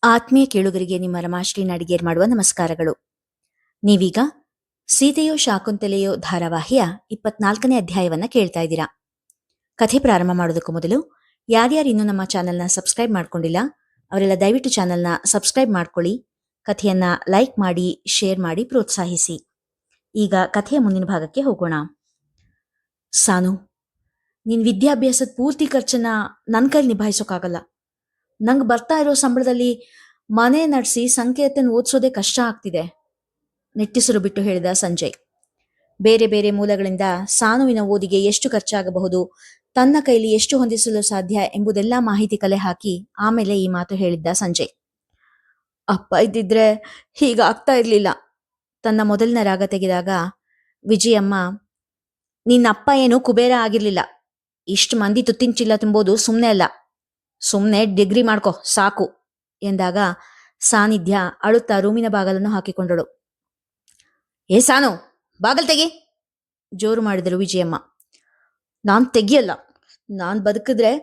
ಆತ್ಮೀಯ ಕೇಳುಗರಿಗೆ ನಿಮ್ಮ ರಮಾಶ್ರೀ ನಡಿಗೇರ್ ಮಾಡುವ ನಮಸ್ಕಾರಗಳು. ನೀವೀಗ ಸೀತೆಯೋ ಶಾಕುಂತಲೆಯೋ ಧಾರಾವಾಹಿಯ 24ನೇ ಅಧ್ಯಾಯವನ್ನ ಕೇಳ್ತಾ ಇದ್ದೀರಾ. ಕಥೆ ಪ್ರಾರಂಭ ಮಾಡೋದಕ್ಕೂ ಮೊದಲು ಯಾರ್ಯಾರು ಇನ್ನೂ ನಮ್ಮ ಚಾನೆಲ್ನ ಸಬ್ಸ್ಕ್ರೈಬ್ ಮಾಡ್ಕೊಂಡಿಲ್ಲ ಅವರೆಲ್ಲ ದಯವಿಟ್ಟು ಚಾನೆಲ್ನ ಸಬ್ಸ್ಕ್ರೈಬ್ ಮಾಡ್ಕೊಳ್ಳಿ, ಕಥೆಯನ್ನ ಲೈಕ್ ಮಾಡಿ, ಶೇರ್ ಮಾಡಿ, ಪ್ರೋತ್ಸಾಹಿಸಿ. ಈಗ ಕಥೆಯ ಮುಂದಿನ ಭಾಗಕ್ಕೆ ಹೋಗೋಣ. ಸಾನು, ನಿನ್ ವಿದ್ಯಾಭ್ಯಾಸದ ಪೂರ್ತಿ ಖರ್ಚನ್ನ ನನ್ನ ಕೈಲಿ ನಿಭಾಯಿಸೋಕ್ಕಾಗಲ್ಲ. ನಂಗೆ ಬರ್ತಾ ಇರೋ ಸಂಬಳದಲ್ಲಿ ಮನೆ ನಡೆಸಿ ಸಂಕೇತನ ಓದಿಸೋದೇ ಕಷ್ಟ ಆಗ್ತಿದೆ, ನಿಟ್ಟಿಸಿರು ಬಿಟ್ಟು ಹೇಳಿದ ಸಂಜಯ್. ಬೇರೆ ಬೇರೆ ಮೂಲಗಳಿಂದ ಸಾನುವಿನ ಓದಿಗೆ ಎಷ್ಟು ಖರ್ಚಾಗಬಹುದು, ತನ್ನ ಕೈಲಿ ಎಷ್ಟು ಹೊಂದಿಸಲು ಸಾಧ್ಯ ಎಂಬುದೆಲ್ಲ ಮಾಹಿತಿ ಕಲೆ ಹಾಕಿ ಆಮೇಲೆ ಈ ಮಾತು ಹೇಳಿದ್ದ ಸಂಜಯ್. ಅಪ್ಪ ಇದ್ದಿದ್ರೆ ಹೀಗಾಗ್ತಾ ಇರ್ಲಿಲ್ಲ. ತನ್ನ ಮೊದಲಿನ ರಾಗ ತೆಗೆದಾಗ ವಿಜಯಮ್ಮ, ನಿನ್ನಪ್ಪ ಏನು ಕುಬೇರ ಆಗಿರ್ಲಿಲ್ಲ. ಇಷ್ಟು ಮಂದಿ ತುತ್ತಿನ ಚೀಲ ತುಂಬೋದು ಸುಮ್ಮನೆ ಅಲ್ಲ. ಸುಮ್ಮನೆ ಡಿಗ್ರಿ ಮಾಡ್ಕೊ ಸಾಕು ಎಂದಾಗ ಸಾನಿಧ್ಯ ಅಳುತ್ತಾ ರೂಮಿನ ಬಾಗಲನ್ನು ಹಾಕಿಕೊಂಡಳು. ಏ ಸಾನು, ಬಾಗಲ್ ತೆಗಿ, ಜೋರು ಮಾಡಿದರು ವಿಜಯಮ್ಮ. ನಾನ್ ತೆಗಿಯಲ್ಲ. ನಾನ್ ಬದುಕಿದ್ರೆ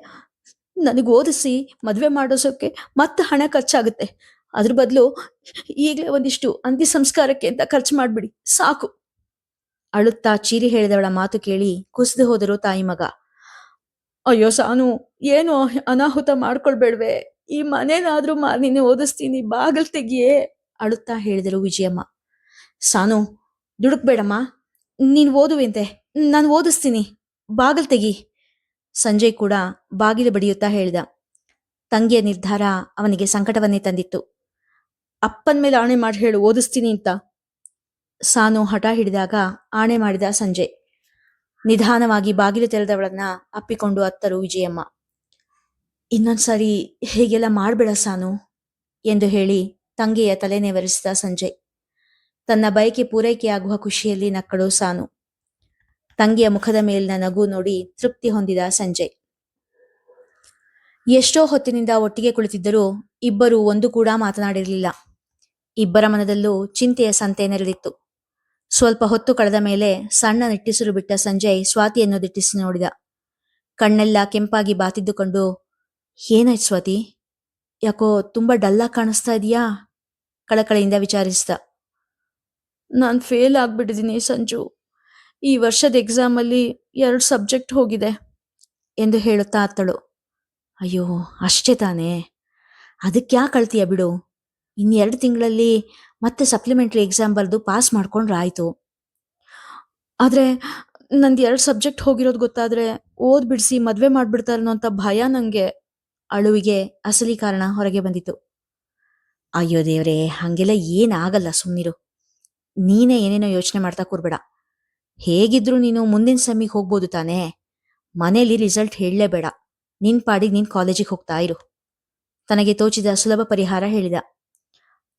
ನನಗೆ ಓದಿಸಿ ಮದುವೆ ಮಾಡೋಸೋಕೆ ಮತ್ತೆ ಹಣ ಖರ್ಚಾಗುತ್ತೆ. ಅದ್ರ ಬದಲು ಈಗಲೇ ಒಂದಿಷ್ಟು ಅಂತ್ಯ ಸಂಸ್ಕಾರಕ್ಕೆ ಅಂತ ಖರ್ಚು ಮಾಡ್ಬಿಡಿ ಸಾಕು. ಅಳುತ್ತಾ ಚೀರಿ ಹೇಳಿದವಳ ಮಾತು ಕೇಳಿ ಕುಸಿದು ಹೋದರು ತಾಯಿ ಮಗ. ಅಯ್ಯೋ ಸಾನು, ಏನು ಅನಾಹುತ ಮಾಡ್ಕೊಳ್ಬೇಡ್ವೆ. ಈ ಮನೇನಾದ್ರೂ ನಿನ್ನೆ ಓದಿಸ್ತೀನಿ, ಬಾಗಲ್ ತೆಗಿಯೇ, ಅಳುತ್ತಾ ಹೇಳಿದರು ವಿಜಯಮ್ಮ. ಸಾನು, ದುಡುಕ್ಬೇಡಮ್ಮ, ನೀನ್ ಓದುವೆಂತೆ, ನಾನು ಓದಿಸ್ತೀನಿ, ಬಾಗಲ್ ತೆಗಿ. ಸಂಜಯ್ ಕೂಡ ಬಾಗಿಲು ಬಡಿಯುತ್ತಾ ಹೇಳಿದ. ತಂಗಿಯ ನಿರ್ಧಾರ ಅವನಿಗೆ ಸಂಕಟವನ್ನೇ ತಂದಿತ್ತು. ಅಪ್ಪನ ಮೇಲೆ ಆಣೆ ಮಾಡಿ ಹೇಳು, ಓದಿಸ್ತೀನಿ ಅಂತ. ಸಾನು ಹಠ ಹಿಡಿದಾಗ ಆಣೆ ಮಾಡಿದ ಸಂಜಯ್. ನಿಧಾನವಾಗಿ ಬಾಗಿಲು ತೆರೆದವಳನ್ನ ಅಪ್ಪಿಕೊಂಡು ಅತ್ತರು ವಿಜಯಮ್ಮ. ಇನ್ನೊಂದ್ಸರಿ ಹೀಗೆಲ್ಲ ಮಾಡ್ಬೇಡ ಸಾನು ಎಂದು ಹೇಳಿ ತಂಗಿಯ ತಲೆನೇವರಿಸಿದ ಸಂಜಯ್. ತನ್ನ ಬಯಕೆ ಪೂರೈಕೆಯಾಗುವ ಖುಷಿಯಲ್ಲಿ ನಕ್ಕಳು ಸಾನು. ತಂಗಿಯ ಮುಖದ ಮೇಲಿನ ನಗು ನೋಡಿ ತೃಪ್ತಿ ಹೊಂದಿದ ಸಂಜಯ್. ಎಷ್ಟೋ ಹೊತ್ತಿನಿಂದ ಒಟ್ಟಿಗೆ ಕುಳಿತಿದ್ದರೂ ಇಬ್ಬರು ಒಂದು ಕೂಡ ಮಾತನಾಡಿರಲಿಲ್ಲ. ಇಬ್ಬರ ಮನದಲ್ಲೂ ಚಿಂತೆಯ ಸಂತೆ ನೆರೆದಿತ್ತು. ಸ್ವಲ್ಪ ಹೊತ್ತು ಕಳೆದ ಮೇಲೆ ಸಣ್ಣ ನಿಟ್ಟಿಸಿರು ಬಿಟ್ಟ ಸಂಜಯ್ ಸ್ವಾತಿಯನ್ನು ದಿಟ್ಟಿಸಿ ನೋಡಿದ. ಕಣ್ಣೆಲ್ಲ ಕೆಂಪಾಗಿ ಬಾತಿದ್ದುಕೊಂಡು, ಏನಾಯ್ತು ಸ್ವಾತಿ, ಯಾಕೋ ತುಂಬಾ ಡಲ್ಲಾಗಿ ಕಾಣಿಸ್ತಾ ಇದೀಯಾ, ಕಳಕಳಿಯಿಂದ ವಿಚಾರಿಸಿದ. ನಾನು ಫೇಲ್ ಆಗ್ಬಿಟ್ಟಿದ್ದೀನಿ ಸಂಜು. ಈ ವರ್ಷದ ಎಕ್ಸಾಮಲ್ಲಿ 2 ಸಬ್ಜೆಕ್ಟ್ ಹೋಗಿದೆ ಎಂದು ಹೇಳುತ್ತಾ ಅತ್ತಳು. ಅಯ್ಯೋ, ಅಷ್ಟೇ ತಾನೇ, ಅದಕ್ಕೆ ಯಾಕೆ ಅಳ್ತೀಯ ಬಿಡು. 2 ತಿಂಗಳಲ್ಲಿ ಮತ್ತೆ ಸಪ್ಲಿಮೆಂಟ್ರಿ ಎಕ್ಸಾಮ್ ಬರೆದು ಪಾಸ್ ಮಾಡ್ಕೊಂಡ್ರೆ ಆಯ್ತು. ಆದ್ರೆ ನಂದು 2 ಸಬ್ಜೆಕ್ಟ್ ಹೋಗಿರೋದು ಗೊತ್ತಾದ್ರೆ ಓದ್ ಬಿಡಿಸಿ ಮದ್ವೆ ಮಾಡ್ಬಿಡ್ತಾರನೋ ಅಂತ ಭಯ ನಂಗೆ. ಅಳುವಿಗೆ ಅಸಲಿ ಕಾರಣ ಹೊರಗೆ ಬಂದಿತು. ಅಯ್ಯೋ ದೇವ್ರೆ, ಹಂಗೆಲ್ಲ ಏನಾಗಲ್ಲ, ಸುಮ್ನಿರು. ನೀನೇ ಏನೇನೋ ಯೋಚನೆ ಮಾಡ್ತಾ ಕೂರ್ಬೇಡ. ಹೇಗಿದ್ರು ನೀನು ಮುಂದಿನ ಸೆಮ್ಮಿಗೆ ಹೋಗ್ಬೋದು ತಾನೇ. ಮನೇಲಿ ರಿಸಲ್ಟ್ ಹೇಳಲೇಬೇಡ, ನಿನ್ ಪಾಡಿಗೆ ನೀನ್ ಕಾಲೇಜಿಗೆ ಹೋಗ್ತಾ ಇರು. ತನಗೆ ತೋಚಿದ ಸುಲಭ ಪರಿಹಾರ ಹೇಳಿದ.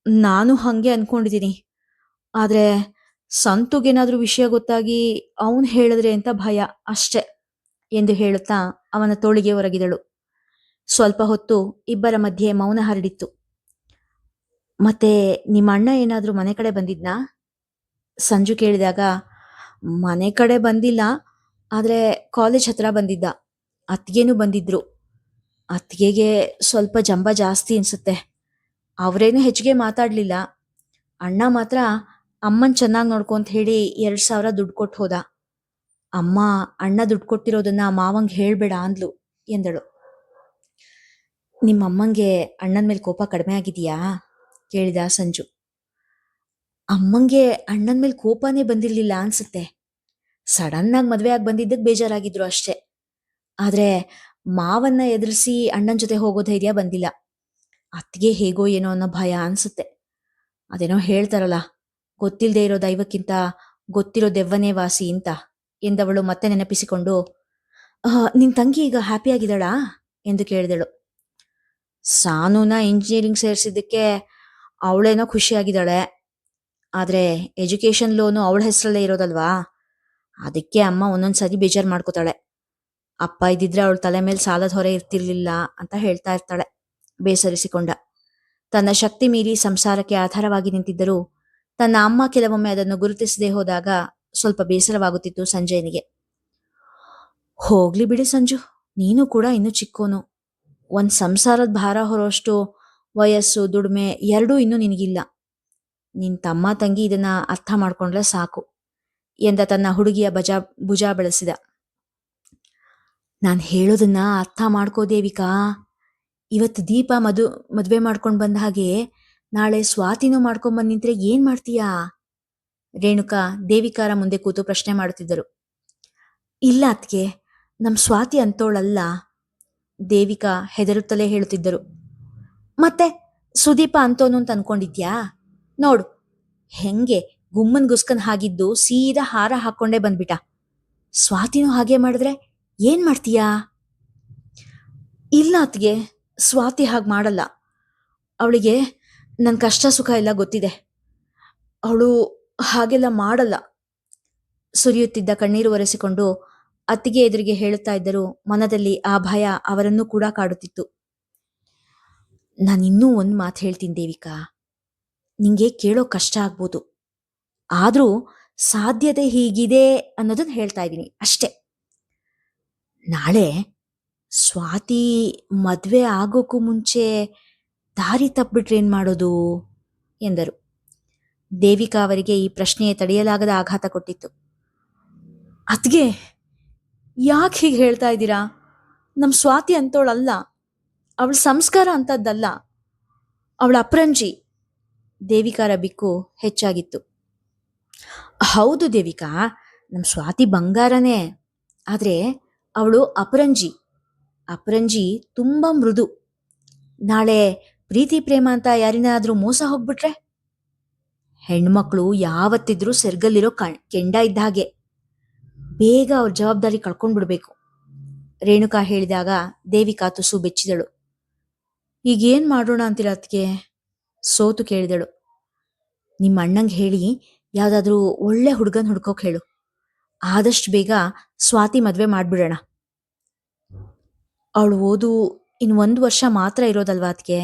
ನಾನು ಹಂಗೆ ಅನ್ಕೊಂಡಿದ್ದೀನಿ, ಆದ್ರೆ ಸಂತುಗೇನಾದ್ರೂ ವಿಷಯ ಗೊತ್ತಾಗಿ ಅವನ್ ಹೇಳಿದ್ರೆ ಅಂತ ಭಯ ಅಷ್ಟೆ ಎಂದು ಹೇಳುತ್ತಾ ಅವನ ತೋಳಿಗೆ ಒರಗಿದಳು. ಸ್ವಲ್ಪ ಹೊತ್ತು ಇಬ್ಬರ ಮಧ್ಯೆ ಮೌನ ಹರಡಿತ್ತು. ಮತ್ತೆ ನಿಮ್ಮ ಅಣ್ಣ ಏನಾದ್ರೂ ಮನೆ ಕಡೆ ಬಂದಿದ್ನಾ? ಸಂಜು ಕೇಳಿದಾಗ, ಮನೆ ಕಡೆ ಬಂದಿಲ್ಲ, ಆದ್ರೆ ಕಾಲೇಜ್ ಹತ್ರ ಬಂದಿದ್ದ. ಅತ್ತಿಗೆನೂ ಬಂದಿದ್ರು. ಅತ್ತಿಗೆಗೆ ಸ್ವಲ್ಪ ಜಂಬ ಜಾಸ್ತಿ ಅನ್ಸುತ್ತೆ. ಅವರೇನು ಹೆಚ್ಚಿಗೆ ಮಾತಾಡ್ಲಿಲ್ಲ. ಅಣ್ಣ ಮಾತ್ರ ಅಮ್ಮನ್ ಚೆನ್ನಾಗಿ ನೋಡ್ಕೊಂತ ಹೇಳಿ 2,000 ದುಡ್ಡು ಕೊಟ್ಟು ಹೋದ. ಅಮ್ಮ ಅಣ್ಣ ದುಡ್ಡು ಕೊಟ್ಟಿರೋದನ್ನ ಮಾವಂಗ್ ಹೇಳ್ಬೇಡ ಅಂದ್ಲು ಎಂದಳು. ನಿಮ್ಮಮ್ಮಂಗೆ ಅಣ್ಣನ ಮೇಲೆ ಕೋಪ ಕಡಿಮೆ ಆಗಿದೆಯಾ ಕೇಳಿದ ಸಂಜು. ಅಮ್ಮಂಗೆ ಅಣ್ಣನ ಮೇಲೆ ಕೋಪನೇ ಬಂದಿರ್ಲಿಲ್ಲ ಅನ್ಸುತ್ತೆ. ಸಡನ್ ಆಗಿ ಮದ್ವೆ ಆಗಿ ಬಂದಿದ್ದಕ್ಕೆ ಬೇಜಾರಾಗಿದ್ರು ಅಷ್ಟೇ. ಆದ್ರೆ ಮಾವನ್ನ ಎದುರಿಸಿ ಅಣ್ಣನ ಜೊತೆ ಹೋಗೋ ಧೈರ್ಯ ಬಂದಿಲ್ಲ. ಅತ್ತಿಗೆ ಹೇಗೋ ಏನೋ ಅನ್ನೋ ಭಯ ಅನ್ಸುತ್ತೆ. ಅದೇನೋ ಹೇಳ್ತಾರಲ್ಲ, ಗೊತ್ತಿಲ್ಲದೆ ಇರೋ ದೈವಕ್ಕಿಂತ ಗೊತ್ತಿರೋ ದೆವ್ವನೇ ವಾಸಿ ಅಂತ ಎಂದವಳು ಮತ್ತೆ ನೆನಪಿಸಿಕೊಂಡು, ನಿನ್ ತಂಗಿ ಈಗ ಹ್ಯಾಪಿ ಆಗಿದ್ದಾಳಾ ಎಂದು ಕೇಳಿದಳು. ಸಾನುನ ಇಂಜಿನಿಯರಿಂಗ್ ಸೇರಿಸಿದ್ದಕ್ಕೆ ಅವಳೇನೋ ಖುಷಿಯಾಗಿದ್ದಾಳೆ. ಆದ್ರೆ ಎಜುಕೇಶನ್ ಲೋನು ಅವಳ ಹೆಸರಲ್ಲೇ ಇರೋದಲ್ವಾ, ಅದಕ್ಕೆ ಅಮ್ಮ ಒಂದೊಂದ್ಸರಿ ಬೇಜಾರು ಮಾಡ್ಕೋತಾಳೆ. ಅಪ್ಪ ಇದ್ದಿದ್ರೆ ಅವಳ ತಲೆ ಮೇಲೆ ಸಾಲದ ಹೊರೆ ಇರ್ತಿರ್ಲಿಲ್ಲ ಅಂತ ಹೇಳ್ತಾ ಇರ್ತಾಳೆ ಬೇಸರಿಸಿಕೊಂಡ. ತನ್ನ ಶಕ್ತಿ ಮೀರಿ ಸಂಸಾರಕ್ಕೆ ಆಧಾರವಾಗಿ ನಿಂತಿದ್ದರೂ ತನ್ನ ಅಮ್ಮ ಕೆಲವೊಮ್ಮೆ ಅದನ್ನು ಗುರುತಿಸದೆ ಹೋದಾಗ ಸ್ವಲ್ಪ ಬೇಸರವಾಗುತ್ತಿತ್ತು ಸಂಜಯನಿಗೆ. ಹೋಗ್ಲಿ ಬಿಡಿ ಸಂಜು, ನೀನು ಕೂಡ ಇನ್ನು ಚಿಕ್ಕೋನು. ಒಂದ್ ಸಂಸಾರದ ಭಾರ ಹೊರೋಷ್ಟು ವಯಸ್ಸು ದುಡಿಮೆ ಎರಡೂ ಇನ್ನೂ ನಿನಗಿಲ್ಲ. ನಿನ್ ತಮ್ಮ ತಂಗಿ ಇದನ್ನ ಅರ್ಥ ಮಾಡ್ಕೊಂಡ್ರೆ ಸಾಕು ಎಂದ ತನ್ನ ಹುಡುಗಿಯ ಭುಜ ಬೆಳೆಸಿದ. ನಾನು ಹೇಳೋದನ್ನ ಅರ್ಥ ಮಾಡ್ಕೋ ದೇವಿಕಾ. ಇವತ್ತು ದೀಪ ಮದ್ವೆ ಮಾಡ್ಕೊಂಡ್ ಬಂದ ಹಾಗೆ ನಾಳೆ ಸ್ವಾತಿನೂ ಮಾಡ್ಕೊಂಡ್ ಬಂದ್ ನಿಂತ್ರೆ ಏನ್ ಮಾಡ್ತೀಯಾ? ರೇಣುಕಾ ದೇವಿಕಾರ ಮುಂದೆ ಕೂತು ಪ್ರಶ್ನೆ ಮಾಡುತ್ತಿದ್ದರು. ಇಲ್ಲ ಅತ್ಗೆ, ನಮ್ ಸ್ವಾತಿ ಅಂತೋಳಲ್ಲ, ದೇವಿಕಾ ಹೆದರುತ್ತಲೇ ಹೇಳುತ್ತಿದ್ದರು. ಮತ್ತೆ ಸುದೀಪ ಅಂತೋನು ಅಂತ ಅನ್ಕೊಂಡಿದ್ಯಾ? ನೋಡು ಹೆಂಗೆ ಗುಮ್ಮನ್ ಗುಸ್ಕನ್ ಹಾಗಿದ್ದು ಸೀದಾ ಹಾರ ಹಾಕೊಂಡೇ ಬಂದ್ಬಿಟ. ಸ್ವಾತಿನೂ ಹಾಗೆ ಮಾಡಿದ್ರೆ ಏನ್ ಮಾಡ್ತೀಯಾ? ಇಲ್ಲ ಅತ್ಗೆ, ಸ್ವಾತಿ ಹಾಗೆ ಮಾಡಲ್ಲ. ಅವಳಿಗೆ ನನ್ನ ಕಷ್ಟ ಸುಖ ಎಲ್ಲ ಗೊತ್ತಿದೆ. ಅವಳು ಹಾಗೆಲ್ಲ ಮಾಡಲ್ಲ. ಸುರಿಯುತ್ತಿದ್ದ ಕಣ್ಣೀರು ಒರೆಸಿಕೊಂಡು ಅತ್ತಿಗೆ ಎದುರಿಗೆ ಹೇಳುತ್ತಾ ಇದ್ದರು. ಮನದಲ್ಲಿ ಆ ಭಯ ಅವರನ್ನು ಕೂಡ ಕಾಡುತ್ತಿತ್ತು. ನಾನಿನ್ನೂ ಒಂದು ಮಾತು ಹೇಳ್ತೀನಿ ದೇವಿಕಾ. ನಿಂಗೆ ಕೇಳೋ ಕಷ್ಟ ಆಗ್ಬೋದು, ಆದ್ರೂ ಸಾಧ್ಯತೆ ಹೀಗಿದೆ ಅನ್ನೋದನ್ನ ಹೇಳ್ತಾ ಇದ್ದೀನಿ ಅಷ್ಟೆ. ನಾಳೆ ಸ್ವಾತಿ ಮದ್ವೆ ಆಗೋಕ್ಕೂ ಮುಂಚೆ ದಾರಿ ತಪ್ಪಿಬಿಟ್ರೆ ಏನ್ ಮಾಡೋದು ಎಂದರು. ದೇವಿಕಾ ಅವರಿಗೆ ಈ ಪ್ರಶ್ನೆಯೇ ತಡೆಯಲಾಗದ ಆಘಾತ ಕೊಟ್ಟಿತ್ತು. ಅದ್ಗೆ ಯಾಕೆ ಹೀಗೆ ಹೇಳ್ತಾ ಇದ್ದೀರಾ? ನಮ್ ಸ್ವಾತಿ ಅಂತೋಳಲ್ಲ, ಅವಳ ಸಂಸ್ಕಾರ ಅಂತದ್ದಲ್ಲ, ಅವಳ ಅಪರಂಜಿ. ದೇವಿಕಾರ ಬಿಕ್ಕು ಹೆಚ್ಚಾಗಿತ್ತು. ಹೌದು ದೇವಿಕಾ, ನಮ್ ಸ್ವಾತಿ ಬಂಗಾರನೇ, ಆದ್ರೆ ಅವಳು ಅಪರಂಜಿ. ಅಪರಂಜಿ ತುಂಬಾ ಮೃದು. ನಾಳೆ ಪ್ರೀತಿ ಪ್ರೇಮ ಅಂತ ಯಾರಿನಾದ್ರೂ ಮೋಸ ಹೋಗ್ಬಿಟ್ರೆ? ಹೆಣ್ಮಕ್ಳು ಯಾವತ್ತಿದ್ರೂ ಸೆರ್ಗಲ್ಲಿರೋ ಕೆಂಡ ಇದ್ದ ಹಾಗೆ, ಬೇಗ ಅವ್ರ ಜವಾಬ್ದಾರಿ ಕಳ್ಕೊಂಡ್ಬಿಡ್ಬೇಕು. ರೇಣುಕಾ ಹೇಳಿದಾಗ ದೇವಿಕಾ ತುಸು ಬೆಚ್ಚಿದಳು. ಈಗೇನ್ ಮಾಡೋಣ ಅಂತೀರ ಅತ್ಗೆ? ಸೋತು ಕೇಳಿದಳು. ನಿಮ್ಮ ಅಣ್ಣಂಗೆ ಹೇಳಿ ಯಾವ್ದಾದ್ರೂ ಒಳ್ಳೆ ಹುಡುಗನ್ ಹುಡ್ಕೋಕ್ ಹೇಳು. ಆದಷ್ಟು ಬೇಗ ಸ್ವಾತಿ ಮದ್ವೆ ಮಾಡ್ಬಿಡೋಣ. ಅವಳು ಓದು ಇನ್ 1 ವರ್ಷ ಮಾತ್ರ ಇರೋದಲ್ವಾ ಅತ್ಗೆ?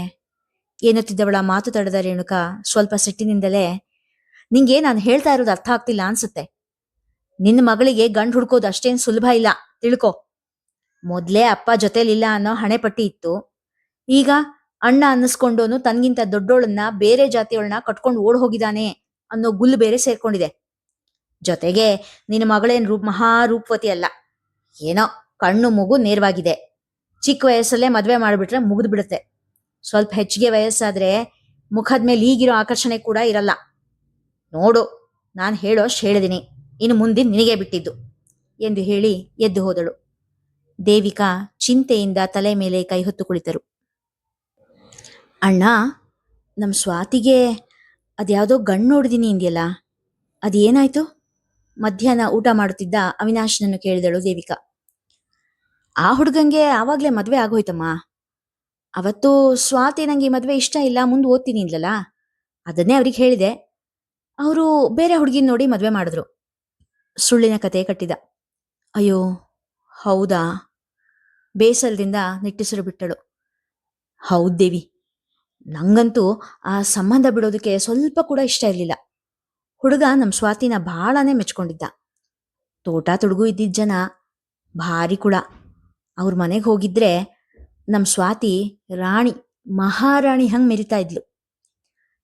ಎನ್ನುತ್ತಿದ್ದವಳ ಮಾತು ತಡೆದ ರೇಣುಕಾ ಸ್ವಲ್ಪ ಸಿಟ್ಟಿನಿಂದಲೇ, ನಿಂಗೆ ನಾನು ಹೇಳ್ತಾ ಇರೋದು ಅರ್ಥ ಆಗ್ತಿಲ್ಲ ಅನ್ಸುತ್ತೆ. ನಿನ್ನ ಮಗಳಿಗೆ ಗಂಡು ಹುಡ್ಕೋದು ಅಷ್ಟೇನ್ ಸುಲಭ ಇಲ್ಲ, ತಿಳ್ಕೊ. ಮೊದ್ಲೇ ಅಪ್ಪ ಜೊತೆಲಿಲ್ಲ ಅನ್ನೋ ಹಣೆ ಪಟ್ಟಿ ಇತ್ತು. ಈಗ ಅಣ್ಣ ಅನ್ನಿಸ್ಕೊಂಡೋನು ತನ್ಗಿಂತ ದೊಡ್ಡೋಳನ್ನ, ಬೇರೆ ಜಾತಿಯವಳನ್ನ ಕಟ್ಕೊಂಡು ಓಡ್ ಹೋಗಿದ್ದಾನೆ ಅನ್ನೋ ಗುಲ್ಲು ಬೇರೆ ಸೇರ್ಕೊಂಡಿದೆ. ಜೊತೆಗೆ ನಿನ್ನ ಮಗಳೇನ್ ಮಹಾರೂಪವತಿ ಅಲ್ಲ, ಏನೋ ಕಣ್ಣು ಮೂಗು ನೇರವಾಗಿದೆ. ಚಿಕ್ಕ ವಯಸ್ಸಲ್ಲೇ ಮದ್ವೆ ಮಾಡ್ಬಿಟ್ರೆ ಮುಗಿದು ಬಿಡುತ್ತೆ. ಸ್ವಲ್ಪ ಹೆಚ್ಚಿಗೆ ವಯಸ್ಸಾದ್ರೆ ಮುಖದ ಮೇಲೆ ಈಗಿರೋ ಆಕರ್ಷಣೆ ಕೂಡ ಇರಲ್ಲ. ನೋಡು, ನಾನು ಹೇಳೋಷ್ಟು ಹೇಳಿದೀನಿ, ಇನ್ನು ಮುಂದಿನ ನಿನಗೆ ಬಿಟ್ಟಿದ್ದು ಎಂದು ಹೇಳಿ ಎದ್ದು ಹೋದಳು. ದೇವಿಕಾ ಚಿಂತೆಯಿಂದ ತಲೆ ಮೇಲೆ ಕೈ ಹೊತ್ತು ಕುಳಿತರು. ಅಣ್ಣ, ನಮ್ ಸ್ವಾತಿಗೆ ಅದ್ಯಾವುದೋ ಗಂಡು ನೋಡಿದೀನಿ ಇಂದ್ಯಲ್ಲ, ಅದೇನಾಯ್ತು? ಮಧ್ಯಾಹ್ನ ಊಟ ಮಾಡುತ್ತಿದ್ದ ಅವಿನಾಶ್ನನ್ನು ಕೇಳಿದಳು ದೇವಿಕಾ. ಆ ಹುಡುಗಂಗೆ ಆವಾಗ್ಲೇ ಮದ್ವೆ ಆಗೋಯ್ತಮ್ಮ. ಅವತ್ತು ಸ್ವಾತಿ ನಂಗೆ ಈ ಮದ್ವೆ ಇಷ್ಟ ಇಲ್ಲ, ಮುಂದೆ ಓದ್ತೀನಿ ಇಲ್ಲಲ್ಲ, ಅದನ್ನೇ ಅವ್ರಿಗೆ ಹೇಳಿದೆ. ಅವರು ಬೇರೆ ಹುಡುಗಿನ ನೋಡಿ ಮದ್ವೆ ಮಾಡಿದ್ರು. ಸುಳ್ಳಿನ ಕತೆ ಕಟ್ಟಿದ. ಅಯ್ಯೋ ಹೌದಾ? ಬೇಸರದಿಂದ ನಿಟ್ಟುಸಿರು ಬಿಟ್ಟಳು. ಹೌದ್ ದೇವಿ, ನಂಗಂತೂ ಆ ಸಂಬಂಧ ಬಿಡೋದಕ್ಕೆ ಸ್ವಲ್ಪ ಕೂಡ ಇಷ್ಟ ಇರಲಿಲ್ಲ. ಹುಡುಗ ನಮ್ ಸ್ವಾತಿನ ಬಹಳನೇ ಮೆಚ್ಕೊಂಡಿದ್ದ. ತೋಟ ತುಡುಗು ಇದ್ದಿದ್ದ ಜನ, ಭಾರಿ ಕುಳ. ಅವ್ರ ಮನೆಗೆ ಹೋಗಿದ್ರೆ ನಮ್ ಸ್ವಾತಿ ರಾಣಿ, ಮಹಾರಾಣಿ ಹಂಗ್ ಮೆರಿತಾ ಇದ್ಲು.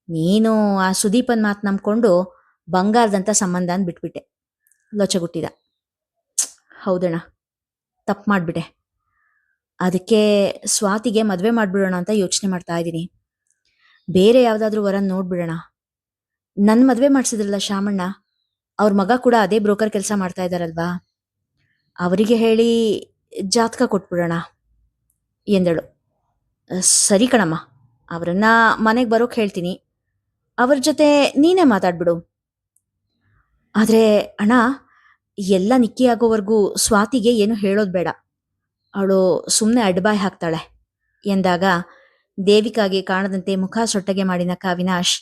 ನೀನು ಆ ಸುದೀಪನ್ ಮಾತು ನಂಬ್ಕೊಂಡು ಬಂಗಾರದಂತ ಸಂಬಂಧ ಅಂದ್ ಬಿಟ್ಬಿಟ್ಟೆ. ಲೊಚಗುಟ್ಟಿದ. ಹೌದಣ್ಣ, ತಪ್ಪು ಮಾಡ್ಬಿಟ್ಟೆ. ಅದಕ್ಕೆ ಸ್ವಾತಿಗೆ ಮದ್ವೆ ಮಾಡ್ಬಿಡೋಣ ಅಂತ ಯೋಚನೆ ಮಾಡ್ತಾ ಇದ್ದೀನಿ. ಬೇರೆ ಯಾವ್ದಾದ್ರೂ ವರನ್ ನೋಡ್ಬಿಡೋಣ. ನನ್ ಮದ್ವೆ ಮಾಡ್ಸಿದ್ರಲ್ಲ ಶಾಮಣ್ಣ, ಅವ್ರ ಮಗ ಕೂಡ ಅದೇ ಬ್ರೋಕರ್ ಕೆಲಸ ಮಾಡ್ತಾ ಇದ್ದಾರಲ್ವಾ, ಅವರಿಗೆ ಹೇಳಿ ಜಾತಕ ಕೊಟ್ಬಿಡೋಣ ಎಂದಳು. ಸರಿ ಕಣಮ್ಮ, ಅವರನ್ನ ಮನೆಗೆ ಬರೋಕ್ ಹೇಳ್ತೀನಿ. ಅವ್ರ ಜೊತೆ ನೀನೇ ಮಾತಾಡ್ಬಿಡು. ಆದ್ರೆ ಅಣ್ಣ, ಎಲ್ಲ ನಿಕ್ಕಿ ಆಗೋವರೆಗೂ ಸ್ವಾತಿಗೆ ಏನು ಹೇಳೋದು ಬೇಡ. ಅವಳು ಸುಮ್ಮನೆ ಅಡ್ಬಾಯ್ ಹಾಕ್ತಾಳೆ ಎಂದಾಗ ದೇವಿಕಾಗೆ ಕಾಣದಂತೆ ಮುಖ ಸೊಟ್ಟಗೆ ಮಾಡಿನ ಅವಿನಾಶ್,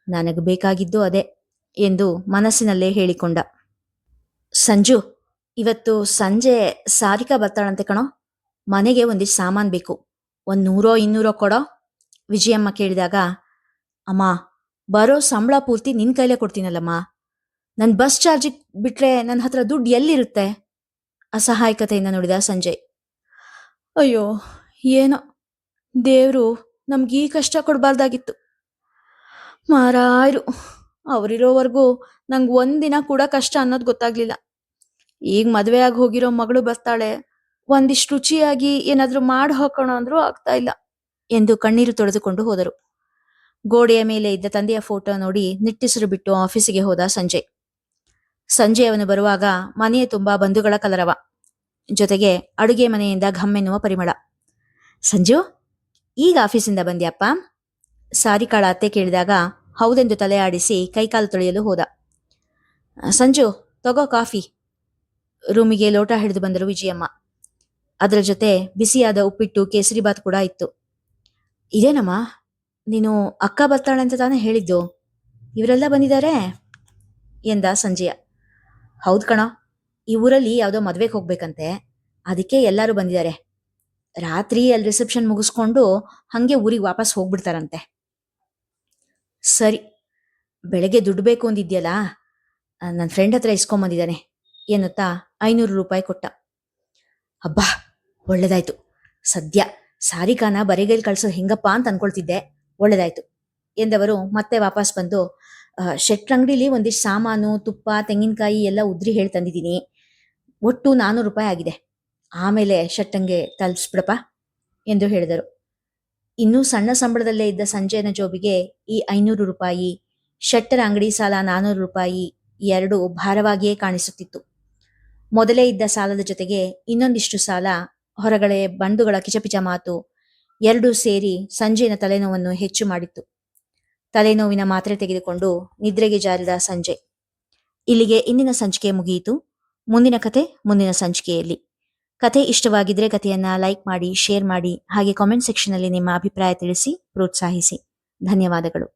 ನನಗೆ ಬೇಕಾಗಿದ್ದು ಅದೇ ಎಂದು ಮನಸ್ಸಿನಲ್ಲೇ ಹೇಳಿಕೊಂಡ. ಸಂಜು, ಇವತ್ತು ಸಂಜೆ ಸಾರಿಕಾ ಬರ್ತಾಳಂತೆ ಕಣೋ, ಮನೆಗೆ ಒಂದಿಷ್ಟು ಸಾಮಾನು ಬೇಕು, 100-200 ಕೊಡೋ. ವಿಜಯಮ್ಮ ಕೇಳಿದಾಗ, ಅಮ್ಮ, ಬರೋ ಸಂಬಳ ಪೂರ್ತಿ ನಿನ್ ಕೈಲೇ ಕೊಡ್ತೀನಲ್ಲಮ್ಮ, ನನ್ನ ಬಸ್ ಚಾರ್ಜಿಗೆ ಬಿಟ್ರೆ ನನ್ನ ಹತ್ರ ದುಡ್ಡು ಎಲ್ಲಿರುತ್ತೆ? ಅಸಹಾಯಕತೆಯಿಂದ ನೋಡಿದ ಸಂಜಯ್. ಅಯ್ಯೋ, ಏನೋ ದೇವ್ರು ನಮ್ಗೆ ಈ ಕಷ್ಟ ಕೊಡಬಾರ್ದಾಗಿತ್ತು. ಮಾರಾಯರು, ಅವರಿರೋವರೆಗೂ ನಂಗೆ ಒಂದಿನ ಕೂಡ ಕಷ್ಟ ಅನ್ನೋದು ಗೊತ್ತಾಗ್ಲಿಲ್ಲ. ಈಗ ಮದುವೆ ಆಗಿ ಹೋಗಿರೋ ಮಗಳು ಬರ್ತಾಳೆ, ಒಂದಿಷ್ಟು ರುಚಿಯಾಗಿ ಏನಾದ್ರೂ ಮಾಡಿ ಹಾಕೋಣ ಅಂದ್ರೂ ಆಗ್ತಾ ಇಲ್ಲ ಎಂದು ಕಣ್ಣೀರು ತೊಳೆದುಕೊಂಡು ಹೋದರು. ಗೋಡೆಯ ಮೇಲೆ ಇದ್ದ ತಂದೆಯ ಫೋಟೋ ನೋಡಿ ನಿಟ್ಟುಸಿರು ಬಿಟ್ಟು ಆಫೀಸಿಗೆ ಹೋದ ಸಂಜಯ್. ಸಂಜೆ ಅವನು ಬರುವಾಗ ಮನೆಯ ತುಂಬಾ ಬಂಧುಗಳ ಕಲರವ, ಜೊತೆಗೆ ಅಡುಗೆ ಮನೆಯಿಂದ ಘಮ್ಮೆನ್ನುವ ಪರಿಮಳ. ಸಂಜು, ಈಗ ಆಫೀಸಿಂದ ಬಂದ್ಯಪ್ಪ? ಸಾರಿಕಾಳ ಅತ್ತೆ ಕೇಳಿದಾಗ ಹೌದೆಂದು ತಲೆ ಆಡಿಸಿ ಕೈಕಾಲು ತೊಳೆಯಲು ಹೋದ. ಸಂಜು, ತಗೋ ಕಾಫಿ. ರೂಮಿಗೆ ಲೋಟ ಹಿಡಿದು ಬಂದರು ವಿಜಯಮ್ಮ. ಅದರ ಜೊತೆ ಬಿಸಿಯಾದ ಉಪ್ಪಿಟ್ಟು, ಕೇಸರಿಬಾತ್ ಕೂಡ ಇತ್ತು. ಇದೇನಮ್ಮ, ನೀನು ಅಕ್ಕ ಬರ್ತಾಳೆ ಅಂತ ತಾನೇ ಹೇಳಿದ್ದು? ಇವರೆಲ್ಲ ಬಂದಿದ್ದಾರೆ ಎಂದ ಸಂಜಯ. ಹೌದು ಕಣ, ಈ ಊರಲ್ಲಿ ಯಾವುದೋ ಮದ್ವೆಗೆ ಹೋಗ್ಬೇಕಂತೆ, ಅದಕ್ಕೆ ಎಲ್ಲರೂ ಬಂದಿದ್ದಾರೆ. ರಾತ್ರಿ ಅಲ್ಲಿ ರಿಸೆಪ್ಷನ್ ಮುಗಿಸ್ಕೊಂಡು ಹಂಗೆ ಊರಿಗೆ ವಾಪಸ್ ಹೋಗ್ಬಿಡ್ತಾರಂತೆ. ಸರಿ, ಬೆಳಗ್ಗೆ ದುಡ್ಡು ಬೇಕು ಅಂದಿದ್ಯಲ್ಲ, ನನ್ನ ಫ್ರೆಂಡ್ ಹತ್ರ ಇಸ್ಕೊಂಬಂದಿದ್ದಾನೆ ಎನ್ನುತ್ತಾ 500 ರೂಪಾಯಿ ಕೊಟ್ಟ. ಅಬ್ಬಾ, ಒಳ್ಳೇದಾಯ್ತು. ಸದ್ಯ ಸಾರಿಕಾನ ಬರಿಗೈಲಿ ಕಳ್ಸೋದು ಹೆಂಗಪ್ಪ ಅಂತ ಅನ್ಕೊಳ್ತಿದ್ದೆ. ಒಳ್ಳೇದಾಯ್ತು ಎಂದವರು ಮತ್ತೆ ವಾಪಸ್ ಬಂದು, ಶೆಟ್ರಂಗಡಿಲಿ ಒಂದಿಷ್ಟು ಸಾಮಾನು, ತುಪ್ಪ, ತೆಂಗಿನಕಾಯಿ ಎಲ್ಲ ಉದ್ರಿ ಹೇಳಿ ತಂದಿದ್ದೀನಿ. ಒಟ್ಟು 400 ರೂಪಾಯಿ ಆಗಿದೆ. ಆಮೇಲೆ ಶೆಟ್ಟಂಗೆ ತಲುಪಿಸ್ಬಿಡಪ್ಪ ಎಂದು ಹೇಳಿದರು. ಇನ್ನೂ ಸಣ್ಣ ಸಂಬಳದಲ್ಲೇ ಇದ್ದ ಸಂಜಯನ ಜೋಬಿಗೆ ಈ 500 ರೂಪಾಯಿ, ಶೆಟ್ಟರ ಅಂಗಡಿ ಸಾಲ 400 ರೂಪಾಯಿ ಎರಡೂ ಭಾರವಾಗಿಯೇ ಕಾಣಿಸುತ್ತಿತ್ತು. ಮೊದಲೇ ಇದ್ದ ಸಾಲದ ಜೊತೆಗೆ ಇನ್ನೊಂದಿಷ್ಟು ಸಾಲ, ಹೊರಗಡೆ ಬಂಧುಗಳ ಕಿಚಪಿಚ ಮಾತು ಎರಡೂ ಸೇರಿ ಸಂಜಯನ ತಲೆನೋವನ್ನು ಹೆಚ್ಚು ಮಾಡಿತ್ತು. ತಲೆನೋವಿನ ಮಾತ್ರೆ ತೆಗೆದುಕೊಂಡು ನಿದ್ರೆಗೆ ಜಾರಿದ ಸಂಜಯ್. ಇಲ್ಲಿಗೆ ಇಂದಿನ ಸಂಚಿಕೆ ಮುಗಿಯಿತು. ಮುಂದಿನ ಕತೆ ಮುಂದಿನ ಸಂಚಿಕೆಯಲ್ಲಿ. ಕತೆ ಇಷ್ಟವಾಗಿದ್ರೆ ಕಥೆಯನ್ನ ಲೈಕ್ ಮಾಡಿ, ಶೇರ್ ಮಾಡಿ, ಹಾಗೆ ಕಾಮೆಂಟ್ ಸೆಕ್ಷನ್ ಅಲ್ಲಿ ನಿಮ್ಮ ಅಭಿಪ್ರಾಯ ತಿಳಿಸಿ ಪ್ರೋತ್ಸಾಹಿಸಿ. ಧನ್ಯವಾದಗಳು.